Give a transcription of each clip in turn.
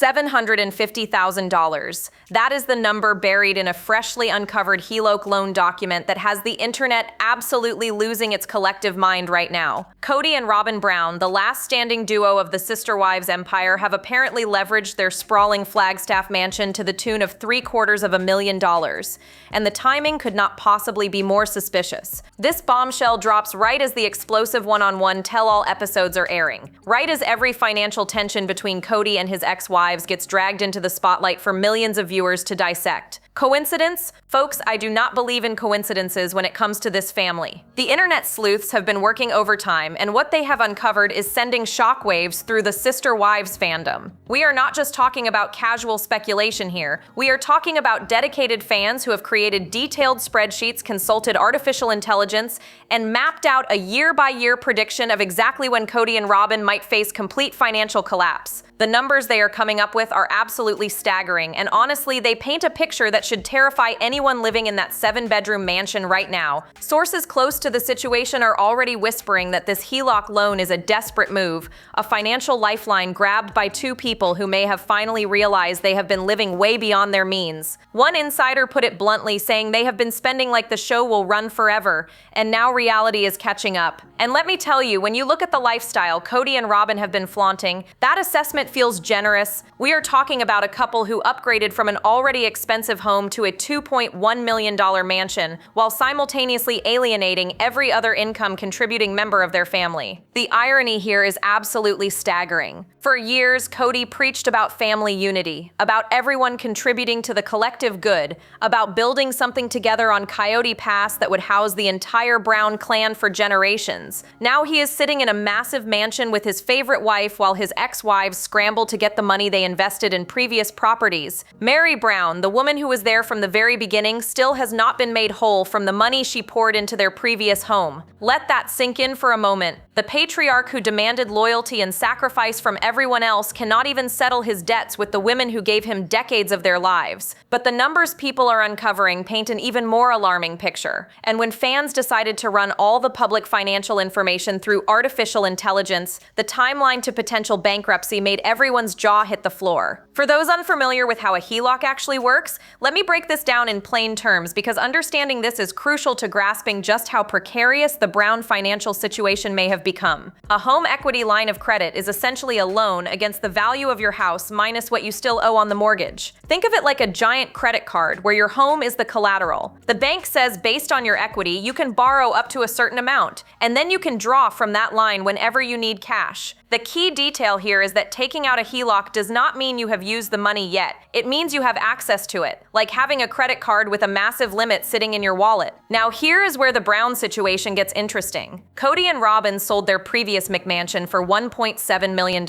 $750,000. That is the number buried in a freshly uncovered HELOC loan document that has the internet absolutely losing its collective mind right now. Kody and Robyn Brown, the last standing duo of the Sister Wives empire, have apparently leveraged their sprawling Flagstaff mansion to the tune of $750,000, and the timing could not possibly be more suspicious. This bombshell drops right as the explosive one-on-one tell-all episodes are airing, right as every financial tension between Kody and his ex-wives gets dragged into the spotlight for millions of viewers to dissect. Coincidence? Folks, I do not believe in coincidences when it comes to this family. The internet sleuths have been working overtime, and what they have uncovered is sending shockwaves through the Sister Wives fandom. We are not just talking about casual speculation here. We are talking about dedicated fans who have created detailed spreadsheets, consulted artificial intelligence, and mapped out a year-by-year prediction of exactly when Kody and Robyn might face complete financial collapse. The numbers they are coming up with are absolutely staggering, and honestly, they paint a picture that should terrify anyone living in that 7-bedroom mansion right now. Sources close to the situation are already whispering that this HELOC loan is a desperate move, a financial lifeline grabbed by two people who may have finally realized they have been living way beyond their means. One insider put it bluntly, saying they have been spending like the show will run forever, and now reality is catching up. And let me tell you, when you look at the lifestyle Kody and Robyn have been flaunting, that assessment feels generous. We are talking about a couple who upgraded from an already expensive home to a $2.1 million mansion, while simultaneously alienating every other income contributing member of their family. The irony here is absolutely staggering. For years, Kody preached about family unity, about everyone contributing to the collective good, about building something together on Coyote Pass that would house the entire Brown clan for generations. Now he is sitting in a massive mansion with his favorite wife while his ex-wives scramble to get the money they invested in previous properties. Mary Brown, the woman who was there from the very beginning, still has not been made whole from the money she poured into their previous home. Let that sink in for a moment. The patriarch who demanded loyalty and sacrifice from everyone else cannot even settle his debts with the women who gave him decades of their lives. But the numbers people are uncovering paint an even more alarming picture. And when fans decided to run all the public financial information through artificial intelligence, the timeline to potential bankruptcy made everyone's jaw hit the floor. For those unfamiliar with how a HELOC actually works, let me break this down in plain terms, because understanding this is crucial to grasping just how precarious the Brown financial situation may have become. A home equity line of credit is essentially a loan against the value of your house minus what you still owe on the mortgage. Think of it like a giant credit card where your home is the collateral. The bank says based on your equity, you can borrow up to a certain amount, and then you can draw from that line whenever you need cash. The key detail here is that taking out a HELOC does not mean you have used the money yet. It means you have access to it, like having a credit card with a massive limit sitting in your wallet. Now here is where the Brown situation gets interesting. Kody and Robyn sold their previous McMansion for $1.7 million,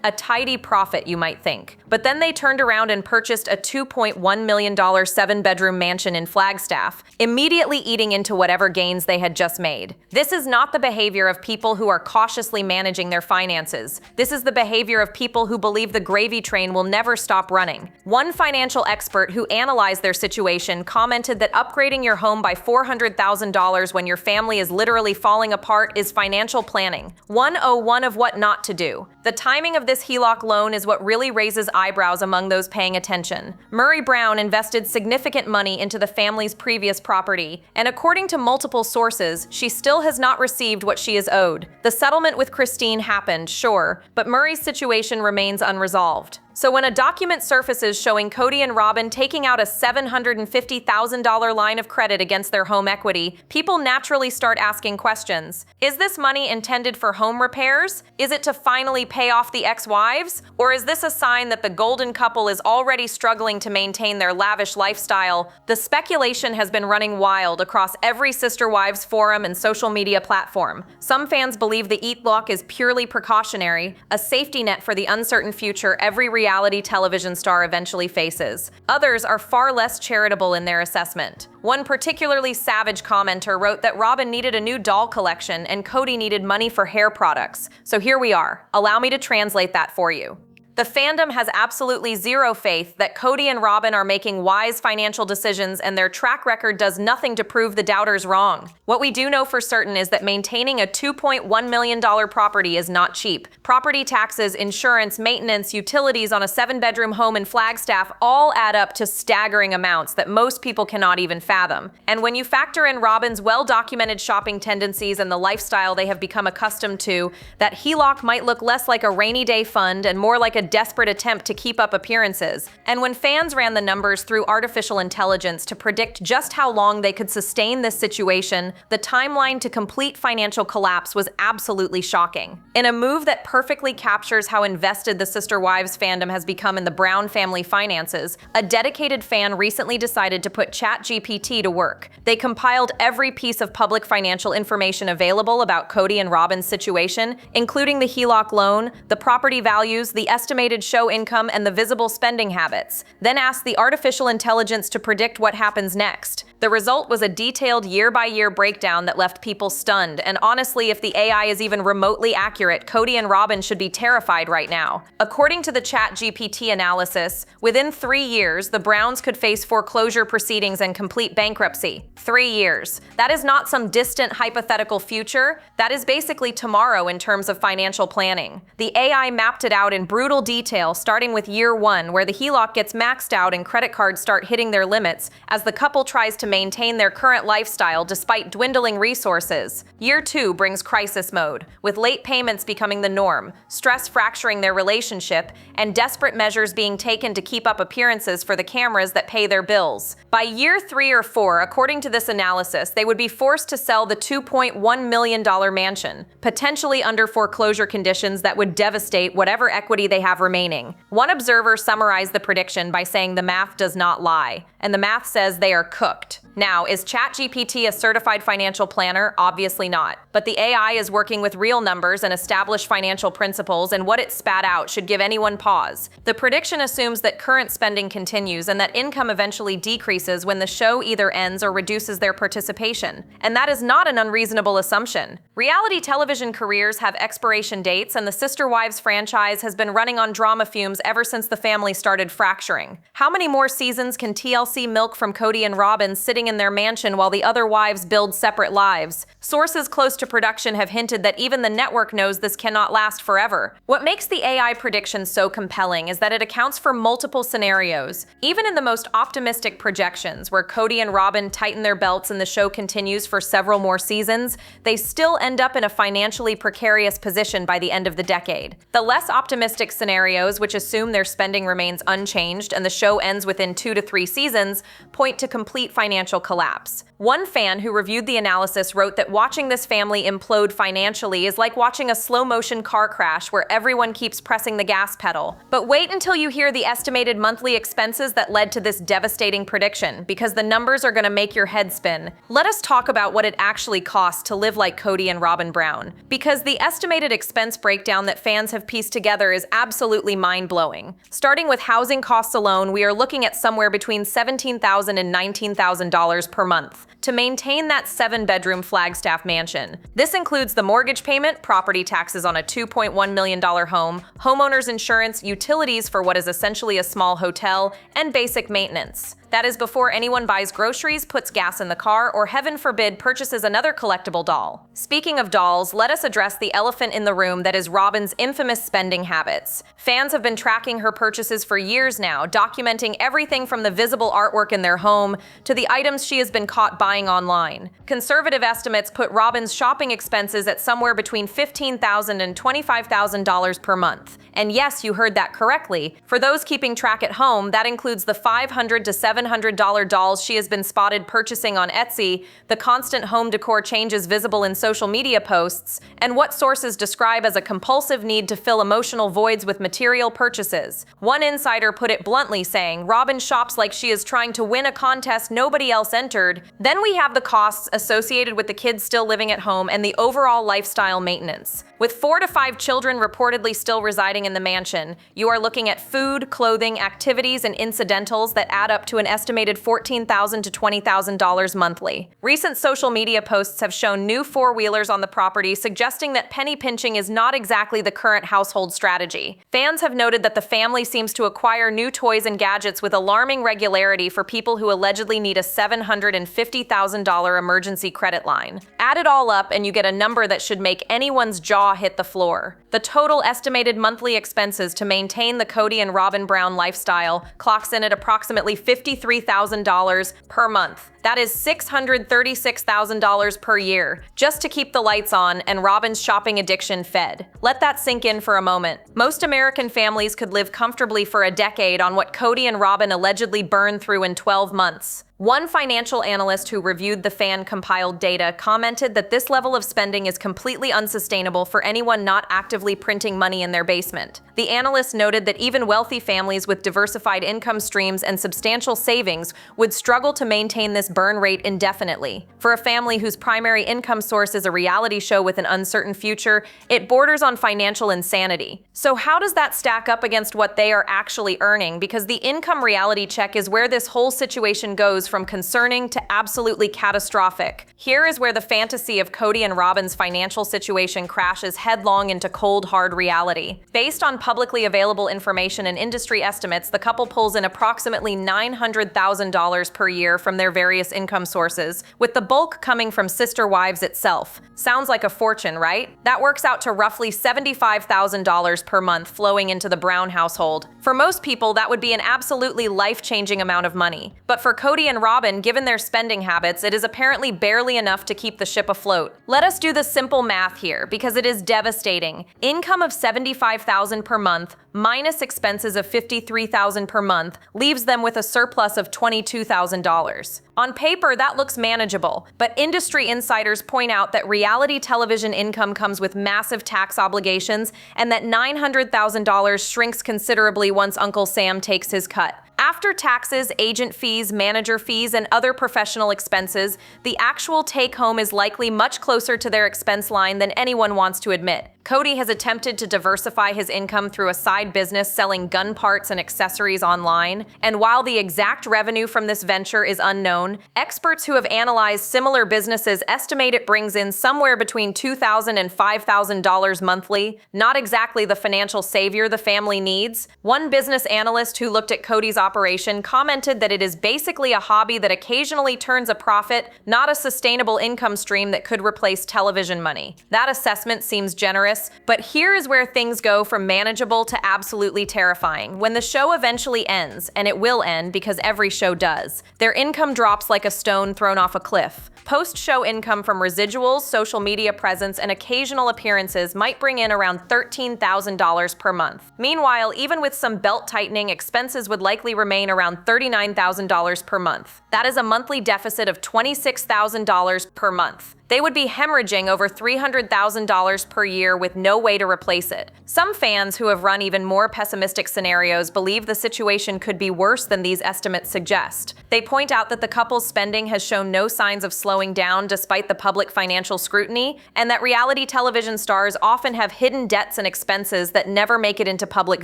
a tidy profit you might think. But then they turned around and purchased a $2.1 million 7-bedroom mansion in Flagstaff, immediately eating into whatever gains they had just made. This is not the behavior of people who are cautiously managing their finances. This is the behavior of people who believe the gravy train will never stop running. One financial expert who analyzed their situation commented that upgrading your home by $400,000 when your family is literally falling apart is financial planning. 101 of what not to do. The timing of this HELOC loan is what really raises eyebrows among those paying attention. Mary Brown invested significant money into the family's previous property, and according to multiple sources, she still has not received what she is owed. The settlement with Christine happened, sure, but Murray's situation remains unresolved. So when a document surfaces showing Kody and Robyn taking out a $750,000 line of credit against their home equity, people naturally start asking questions. Is this money intended for home repairs? Is it to finally pay off the ex-wives? Or is this a sign that the golden couple is already struggling to maintain their lavish lifestyle? The speculation has been running wild across every Sister Wives forum and social media platform. Some fans believe the HELOC is purely precautionary, a safety net for the uncertain future every reality television star eventually faces. Others are far less charitable in their assessment. One particularly savage commenter wrote that Robyn needed a new doll collection and Kody needed money for hair products. So here we are. Allow me to translate that for you. The fandom has absolutely zero faith that Kody and Robyn are making wise financial decisions, and their track record does nothing to prove the doubters wrong. What we do know for certain is that maintaining a $2.1 million property is not cheap. Property taxes, insurance, maintenance, utilities on a 7-bedroom home in Flagstaff all add up to staggering amounts that most people cannot even fathom. And when you factor in Robyn's well-documented shopping tendencies and the lifestyle they have become accustomed to, that HELOC might look less like a rainy day fund and more like a desperate attempt to keep up appearances. And when fans ran the numbers through artificial intelligence to predict just how long they could sustain this situation, the timeline to complete financial collapse was absolutely shocking. In a move that perfectly captures how invested the Sister Wives fandom has become in the Brown family finances, a dedicated fan recently decided to put ChatGPT to work. They compiled every piece of public financial information available about Kody and Robyn's situation, including the HELOC loan, the property values, the estimated show income, and the visible spending habits, then asked the artificial intelligence to predict what happens next. The result was a detailed year-by-year breakdown that left people stunned, and honestly, if the AI is even remotely accurate, Kody and Robyn should be terrified right now. According to the ChatGPT analysis, within 3 years, the Browns could face foreclosure proceedings and complete bankruptcy. 3 years. That is not some distant hypothetical future. That is basically tomorrow in terms of financial planning. The AI mapped it out in brutal detail, starting with year 1, where the HELOC gets maxed out and credit cards start hitting their limits as the couple tries to maintain their current lifestyle despite dwindling resources. Year 2 brings crisis mode, with late payments becoming the norm, stress fracturing their relationship, and desperate measures being taken to keep up appearances for the cameras that pay their bills. By year 3 or 4, according to this analysis, they would be forced to sell the $2.1 million mansion, potentially under foreclosure conditions that would devastate whatever equity they have remaining. One observer summarized the prediction by saying the math does not lie, and the math says they are cooked. Now, is ChatGPT a certified financial planner? Obviously not. But the AI is working with real numbers and established financial principles, and what it spat out should give anyone pause. The prediction assumes that current spending continues and that income eventually decreases when the show either ends or reduces their participation. And that is not an unreasonable assumption. Reality television careers have expiration dates, and the Sister Wives franchise has been running on drama fumes ever since the family started fracturing. How many more seasons can TLC milk from Kody and Robyn sitting in their mansion while the other wives build separate lives? Sources close to production have hinted that even the network knows this cannot last forever. What makes the AI prediction so compelling is that it accounts for multiple scenarios. Even in the most optimistic projections, where Kody and Robyn tighten their belts and the show continues for several more seasons, they still end up in a financially precarious position by the end of the decade. The less optimistic scenarios, which assume their spending remains unchanged and the show ends within 2 to 3 seasons, point to complete financial collapse. One fan who reviewed the analysis wrote that watching this family implode financially is like watching a slow-motion car crash where everyone keeps pressing the gas pedal. But wait until you hear the estimated monthly expenses that led to this devastating prediction, because the numbers are going to make your head spin. Let us talk about what it actually costs to live like Kody and Robyn Brown, because the estimated expense breakdown that fans have pieced together is absolutely mind-blowing. Starting with housing costs alone, we are looking at somewhere between $17,000 and $19,000 per month to maintain that 7-bedroom Flagstaff mansion. This includes the mortgage payment, property taxes on a $2.1 million home, homeowners insurance, utilities for what is essentially a small hotel, and basic maintenance. That is before anyone buys groceries, puts gas in the car, or heaven forbid purchases another collectible doll. Speaking of dolls, let us address the elephant in the room that is Robyn's infamous spending habits. Fans have been tracking her purchases for years now, documenting everything from the visible artwork in their home to the items she has been caught buying online. Conservative estimates put Robyn's shopping expenses at somewhere between $15,000 and $25,000 per month. And yes, you heard that correctly. For those keeping track at home, that includes the $500 to $700 dolls she has been spotted purchasing on Etsy, the constant home decor changes visible in social media posts, and what sources describe as a compulsive need to fill emotional voids with material purchases. One insider put it bluntly, saying, "Robyn shops like she is trying to win a contest nobody else entered." Then we have the costs associated with the kids still living at home and the overall lifestyle maintenance. With 4 to 5 children reportedly still residing in the mansion, you are looking at food, clothing, activities, and incidentals that add up to an an estimated $14,000 to $20,000 monthly. Recent social media posts have shown new four-wheelers on the property, suggesting that penny pinching is not exactly the current household strategy. Fans have noted that the family seems to acquire new toys and gadgets with alarming regularity for people who allegedly need a $750,000 emergency credit line. Add it all up and you get a number that should make anyone's jaw hit the floor. The total estimated monthly expenses to maintain the Kody and Robyn Brown lifestyle clocks in at approximately $53,000 per month. That is $636,000 per year, just to keep the lights on and Robyn's shopping addiction fed. Let that sink in for a moment. Most American families could live comfortably for a decade on what Kody and Robyn allegedly burned through in 12 months. One financial analyst who reviewed the fan-compiled data commented that this level of spending is completely unsustainable for anyone not actively printing money in their basement. The analyst noted that even wealthy families with diversified income streams and substantial savings would struggle to maintain this burn rate indefinitely. For a family whose primary income source is a reality show with an uncertain future, it borders on financial insanity. So how does that stack up against what they are actually earning? Because the income reality check is where this whole situation goes from concerning to absolutely catastrophic. Here is where the fantasy of Kody and Robyn's financial situation crashes headlong into cold, hard reality. Based on publicly available information and industry estimates, the couple pulls in approximately $900,000 per year from their various income sources, with the bulk coming from sister wives itself. Sounds like a fortune, right? That works out to roughly $75,000 per month flowing into the Brown household. For most people, that would be an absolutely life-changing amount of money. But for Kody and Robyn, given their spending habits, it is apparently barely enough to keep the ship afloat. Let us do the simple math here, because it is devastating. Income of $75,000 per month minus expenses of $53,000 per month leaves them with a surplus of $22,000. On paper, that looks manageable, but industry insiders point out that reality television income comes with massive tax obligations and that $900,000 shrinks considerably once Uncle Sam takes his cut. After taxes, agent fees, manager fees, and other professional expenses, the actual take-home is likely much closer to their expense line than anyone wants to admit. Kody has attempted to diversify his income through a side business selling gun parts and accessories online, and while the exact revenue from this venture is unknown, experts who have analyzed similar businesses estimate it brings in somewhere between $2,000 and $5,000 monthly, not exactly the financial savior the family needs. One business analyst who looked at Kody's operation commented that it is basically a hobby that occasionally turns a profit, not a sustainable income stream that could replace television money. That assessment seems generous, but here is where things go from manageable to absolutely terrifying. When the show eventually ends, and it will end because every show does, their income drops like a stone thrown off a cliff. Post-show income from residuals, social media presence, and occasional appearances might bring in around $13,000 per month. Meanwhile, even with some belt-tightening, expenses would likely remain around $39,000 per month. That is a monthly deficit of $26,000 per month. They would be hemorrhaging over $300,000 per year with no way to replace it. Some fans who have run even more pessimistic scenarios believe the situation could be worse than these estimates suggest. They point out that the couple's spending has shown no signs of slowing down despite the public financial scrutiny, and that reality television stars often have hidden debts and expenses that never make it into public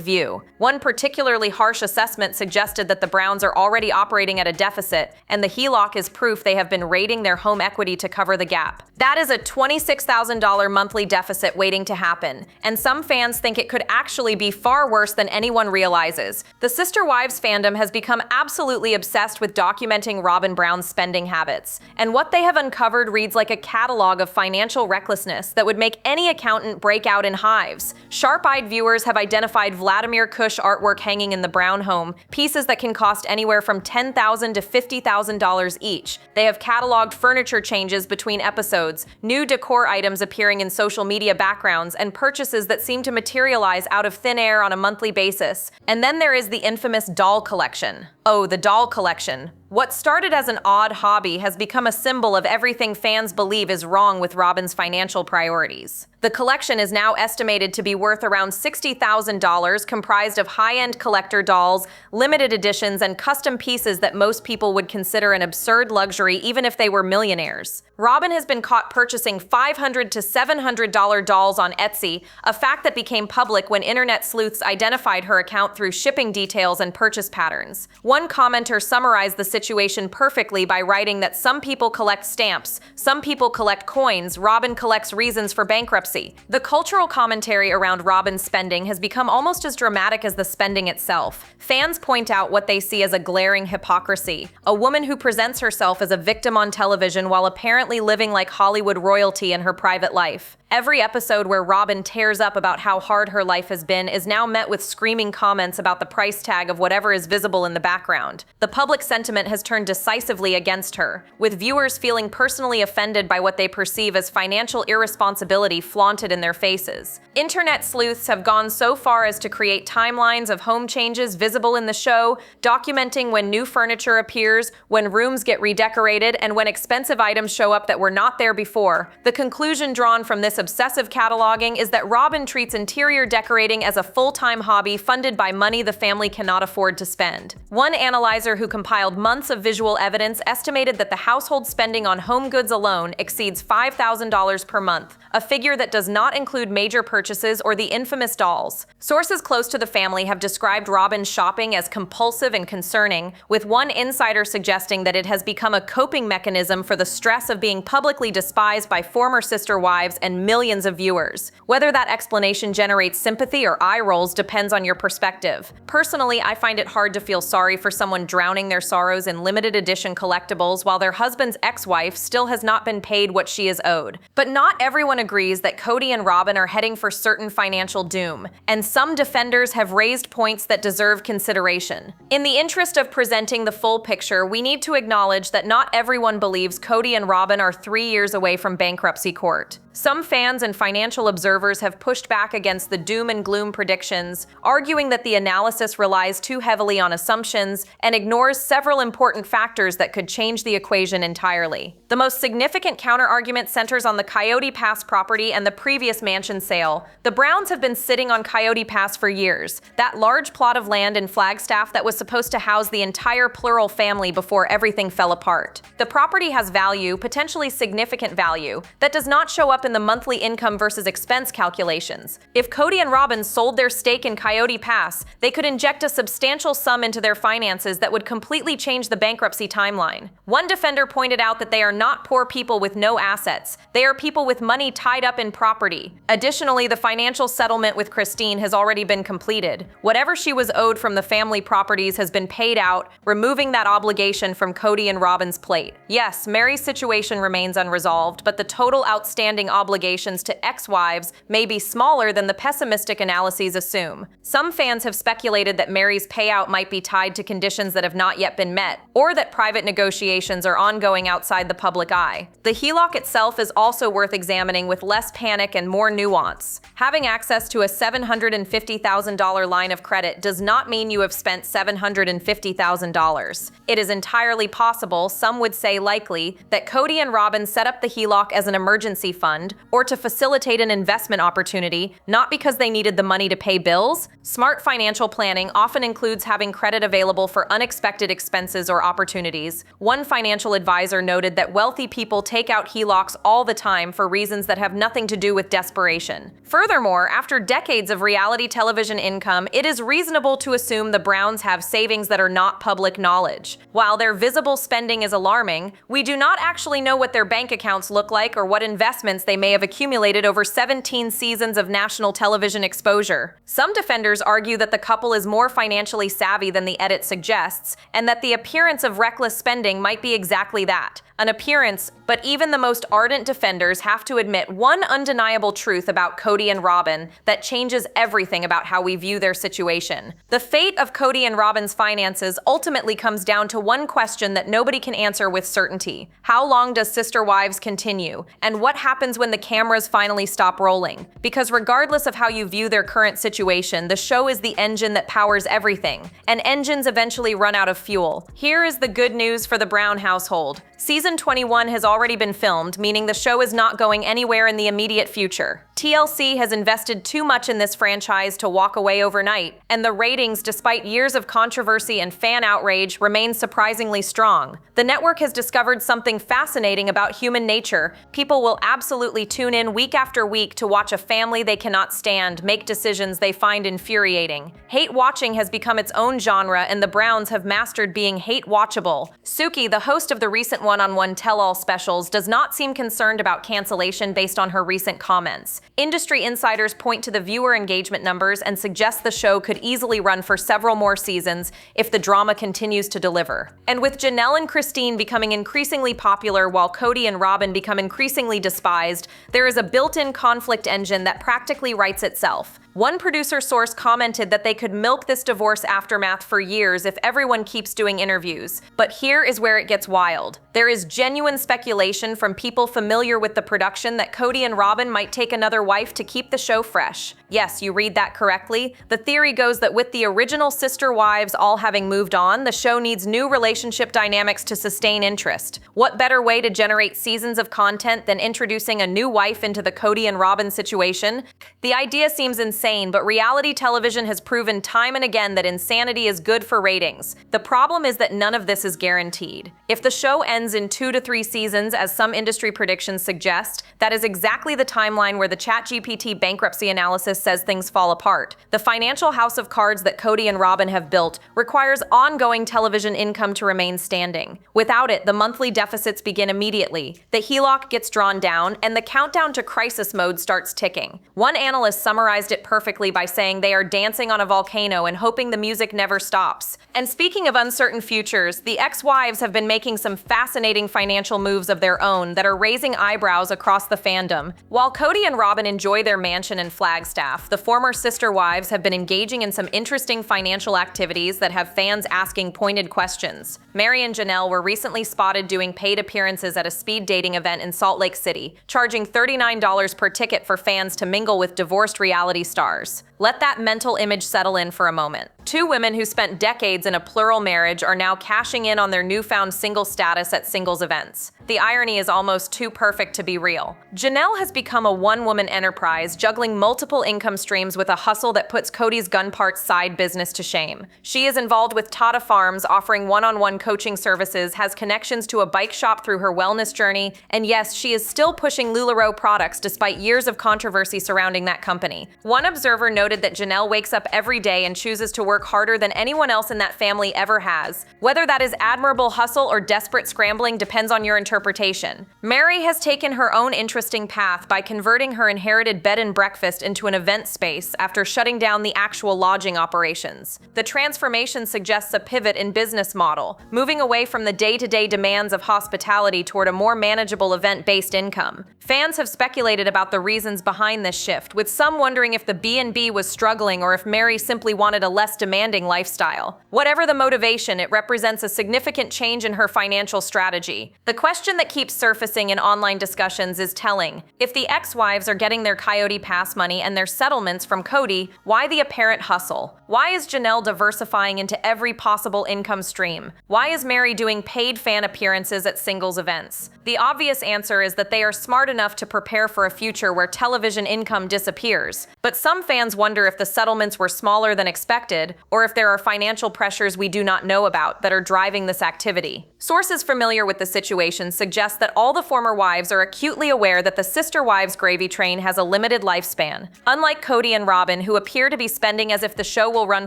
view. One particularly harsh assessment suggested that the Browns are already operating at a deficit, and the HELOC is proof they have been raiding their home equity to cover the gap. That is a $26,000 monthly deficit waiting to happen, and some fans think it could actually be far worse than anyone realizes. The Sister Wives fandom has become absolutely obsessed with documenting Robyn Brown's spending habits, and what they have uncovered reads like a catalog of financial recklessness that would make any accountant break out in hives. Sharp-eyed viewers have identified Vladimir Kush artwork hanging in the Brown home, pieces that can cost anywhere from $10,000 to $50,000 each. They have cataloged furniture changes between episodes, new decor items appearing in social media backgrounds, and purchases that seem to materialize out of thin air on a monthly basis. And then there is the infamous doll collection. Oh, the doll collection. What started as an odd hobby has become a symbol of everything fans believe is wrong with Robyn's financial priorities. The collection is now estimated to be worth around $60,000, comprised of high-end collector dolls, limited editions, and custom pieces that most people would consider an absurd luxury even if they were millionaires. Robyn has been caught purchasing $500 to $700 dolls on Etsy, a fact that became public when internet sleuths identified her account through shipping details and purchase patterns. One commenter summarized the situation perfectly by writing that some people collect stamps, some people collect coins, Robyn collects reasons for bankruptcy. The cultural commentary around Robyn's spending has become almost as dramatic as the spending itself. Fans point out what they see as a glaring hypocrisy. A woman who presents herself as a victim on television while apparently living like Hollywood royalty in her private life. Every episode where Robyn tears up about how hard her life has been is now met with screaming comments about the price tag of whatever is visible in the background. The public sentiment has turned decisively against her, with viewers feeling personally offended by what they perceive as financial irresponsibility flaunted in their faces. Internet sleuths have gone so far as to create timelines of home changes visible in the show, documenting when new furniture appears, when rooms get redecorated, and when expensive items show up that were not there before. The conclusion drawn from this obsessive cataloging is that Robyn treats interior decorating as a full-time hobby funded by money the family cannot afford to spend. One analyzer who compiled months of visual evidence estimated that the household spending on home goods alone exceeds $5,000 per month, a figure that does not include major purchases or the infamous dolls. Sources close to the family have described Robyn's shopping as compulsive and concerning, with one insider suggesting that it has become a coping mechanism for the stress of being publicly despised by former sister wives and millions of viewers. Whether that explanation generates sympathy or eye rolls depends on your perspective. Personally, I find it hard to feel sorry for someone drowning their sorrows in limited edition collectibles while their husband's ex-wife still has not been paid what she is owed. But not everyone agrees that Kody and Robyn are heading for certain financial doom, and some defenders have raised points that deserve consideration. In the interest of presenting the full picture, we need to acknowledge that not everyone believes Kody and Robyn are 3 years away from bankruptcy court. Some fans and financial observers have pushed back against the doom and gloom predictions, arguing that the analysis relies too heavily on assumptions and ignores several important factors that could change the equation entirely. The most significant counterargument centers on the Coyote Pass property and the previous mansion sale. The Browns have been sitting on Coyote Pass for years, that large plot of land in Flagstaff that was supposed to house the entire plural family before everything fell apart. The property has value, potentially significant value, that does not show up in the monthly income versus expense calculations. If Kody and Robyn sold their stake in Coyote Pass, they could inject a substantial sum into their finances that would completely change the bankruptcy timeline. One defender pointed out that they are not poor people with no assets. They are people with money tied up in property. Additionally, the financial settlement with Christine has already been completed. Whatever she was owed from the family properties has been paid out, removing that obligation from Kody and Robyn's plate. Yes, Mary's situation remains unresolved, but the total outstanding obligations to ex-wives may be smaller than the pessimistic analyses assume. Some fans have speculated that Mary's payout might be tied to conditions that have not yet been met, or that private negotiations are ongoing outside the public eye. The HELOC itself is also worth examining with less panic and more nuance. Having access to a $750,000 line of credit does not mean you have spent $750,000. It is entirely possible, some would say likely, that Kody and Robyn set up the HELOC as an emergency fund or to facilitate an investment opportunity, not because they needed the money to pay bills. Smart financial planning often includes having credit available for unexpected expenses or opportunities. One financial advisor noted that wealthy people take out HELOCs all the time for reasons that have nothing to do with desperation. Furthermore, after decades of reality television income, it is reasonable to assume the Browns have savings that are not public knowledge. While their visible spending is alarming, we do not actually know what their bank accounts look like or what investments they may have accumulated over 17 seasons of national television exposure. Some defenders argue that the couple is more financially savvy than the edit suggests, and that the appearance of reckless spending might be exactly that, an appearance, but even the most ardent defenders have to admit one undeniable truth about Kody and Robyn that changes everything about how we view their situation. The fate of Kody and Robyn's finances ultimately comes down to one question that nobody can answer with certainty. How long does sister wives continue? And what happens when when the cameras finally stop rolling. Because regardless of how you view their current situation, the show is the engine that powers everything, and engines eventually run out of fuel. Here is the good news for the Brown household. Season 21 has already been filmed, meaning the show is not going anywhere in the immediate future. TLC has invested too much in this franchise to walk away overnight, and the ratings, despite years of controversy and fan outrage, remain surprisingly strong. The network has discovered something fascinating about human nature. People will absolutely tune in week after week to watch a family they cannot stand make decisions they find infuriating. Hate watching has become its own genre, and the Browns have mastered being hate-watchable. Suki, the host of the recent one-on-one tell-all specials, does not seem concerned about cancellation based on her recent comments. Industry insiders point to the viewer engagement numbers and suggest the show could easily run for several more seasons if the drama continues to deliver. And with Janelle and Christine becoming increasingly popular while Kody and Robyn become increasingly despised, there is a built-in conflict engine that practically writes itself. One producer source commented that they could milk this divorce aftermath for years if everyone keeps doing interviews. But here is where it gets wild. There is genuine speculation from people familiar with the production that Kody and Robyn might take another wife to keep the show fresh. Yes, you read that correctly. The theory goes that with the original sister wives all having moved on, the show needs new relationship dynamics to sustain interest. What better way to generate seasons of content than introducing a new wife into the Kody and Robyn situation? The idea seems insane, but reality television has proven time and again that insanity is good for ratings. The problem is that none of this is guaranteed. If the show ends in 2 to 3 seasons, as some industry predictions suggest, that is exactly the timeline where the ChatGPT bankruptcy analysis says things fall apart. The financial house of cards that Kody and Robyn have built requires ongoing television income to remain standing. Without it, the monthly deficits begin immediately, the HELOC gets drawn down, and the countdown to crisis mode starts ticking. One analyst summarized it perfectly by saying they are dancing on a volcano and hoping the music never stops. And speaking of uncertain futures, the ex-wives have been making some fascinating financial moves of their own that are raising eyebrows across the fandom. While Kody and Robyn enjoy their mansion in Flagstaff, the former sister wives have been engaging in some interesting financial activities that have fans asking pointed questions. Mary and Janelle were recently spotted doing paid appearances at a speed dating event in Salt Lake City, charging $39 per ticket for fans to mingle with divorced reality stars. Let that mental image settle in for a moment. Two women who spent decades in a plural marriage are now cashing in on their newfound single status at singles events. The irony is almost too perfect to be real. Janelle has become a one-woman enterprise, juggling multiple income streams with a hustle that puts Kody's gun parts side business to shame. She is involved with Tata Farms, offering one-on-one coaching services, has connections to a bike shop through her wellness journey, and yes, she is still pushing LuLaRoe products despite years of controversy surrounding that company. One observer noted that Janelle wakes up every day and chooses to work harder than anyone else in that family ever has. Whether that is admirable hustle or desperate scrambling depends on your interpretation. Mary has taken her own interesting path by converting her inherited bed and breakfast into an event space after shutting down the actual lodging operations. The transformation suggests a pivot in business model, moving away from the day-to-day demands of hospitality toward a more manageable event-based income. Fans have speculated about the reasons behind this shift, with some wondering if the B&B was struggling or if Mary simply wanted a less demanding lifestyle. Whatever the motivation, it represents a significant change in her financial strategy. The question that keeps surfacing in online discussions is telling. If the ex-wives are getting their Coyote Pass money and their settlements from Kody, why the apparent hustle? Why is Janelle diversifying into every possible income stream? Why is Mary doing paid fan appearances at singles events? The obvious answer is that they are smart enough to prepare for a future where television income disappears. But some fans wonder if the settlements were smaller than expected, or if there are financial pressures we do not know about that are driving this activity. Sources familiar with the situation suggest that all the former wives are acutely aware that the sister wives gravy train has a limited lifespan. Unlike Kody and Robyn, who appear to be spending as if the show will run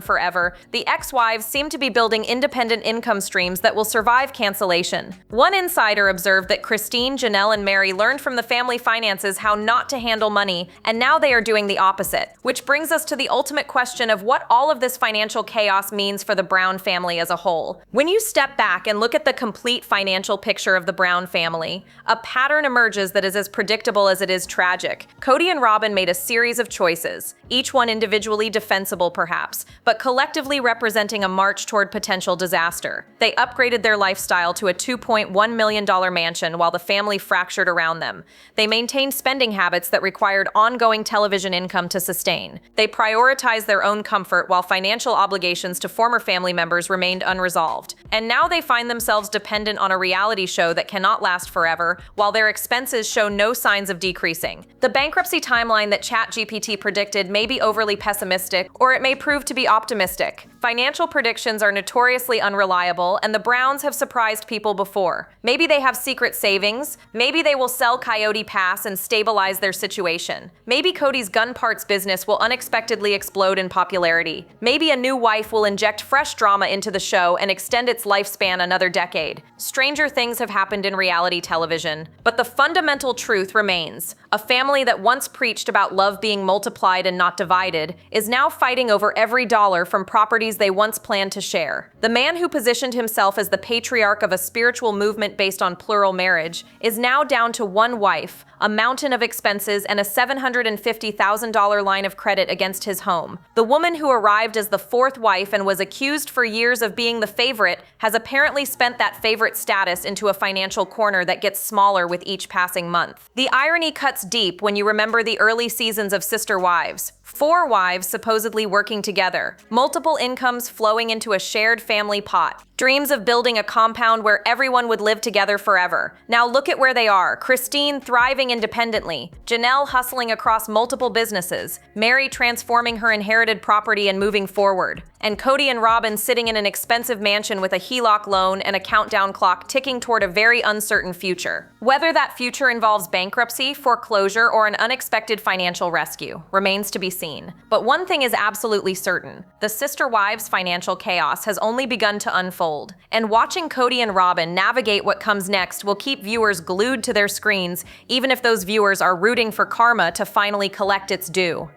forever, the ex-wives seem to be building independent income streams that will survive cancellation. One insider observed that Christine, Janelle, and Mary learned from the family finances how not to handle money, and now they are doing the opposite, which brings brings us to the ultimate question of what all of this financial chaos means for the Brown family as a whole. When you step back and look at the complete financial picture of the Brown family, a pattern emerges that is as predictable as it is tragic. Kody and Robyn made a series of choices, each one individually defensible perhaps, but collectively representing a march toward potential disaster. They upgraded their lifestyle to a $2.1 million mansion while the family fractured around them. They maintained spending habits that required ongoing television income to sustain. They prioritized their own comfort while financial obligations to former family members remained unresolved. And now they find themselves dependent on a reality show that cannot last forever, while their expenses show no signs of decreasing. The bankruptcy timeline that ChatGPT predicted may be overly pessimistic, or it may prove to be optimistic. Financial predictions are notoriously unreliable, and the Browns have surprised people before. Maybe they have secret savings. Maybe they will sell Coyote Pass and stabilize their situation. Maybe Kody's gun parts business will unexpectedly explode in popularity. Maybe a new wife will inject fresh drama into the show and extend its lifespan another decade. Stranger things have happened in reality television, but the fundamental truth remains. A family that once preached about love being multiplied and not divided is now fighting over every dollar from properties they once planned to share. The man who positioned himself as the patriarch of a spiritual movement based on plural marriage is now down to one wife, a mountain of expenses, and a $750,000 line of credit against his home. The woman who arrived as the fourth wife and was accused for years of being the favorite has apparently spent that favorite status into a financial corner that gets smaller with each passing month. The irony cuts deep when you remember the early seasons of Sister Wives. 4 wives supposedly working together, multiple incomes flowing into a shared family pot, dreams of building a compound where everyone would live together forever. Now look at where they are: Christine thriving independently, Janelle hustling across multiple businesses, Mary transforming her inherited property and moving forward, and Kody and Robyn sitting in an expensive mansion with a HELOC loan and a countdown clock ticking toward a very uncertain future. Whether that future involves bankruptcy, foreclosure, or an unexpected financial rescue remains to be seen. But one thing is absolutely certain: the Sister Wives' financial chaos has only begun to unfold, and watching Kody and Robyn navigate what comes next will keep viewers glued to their screens, even if those viewers are rooting for karma to finally collect its due.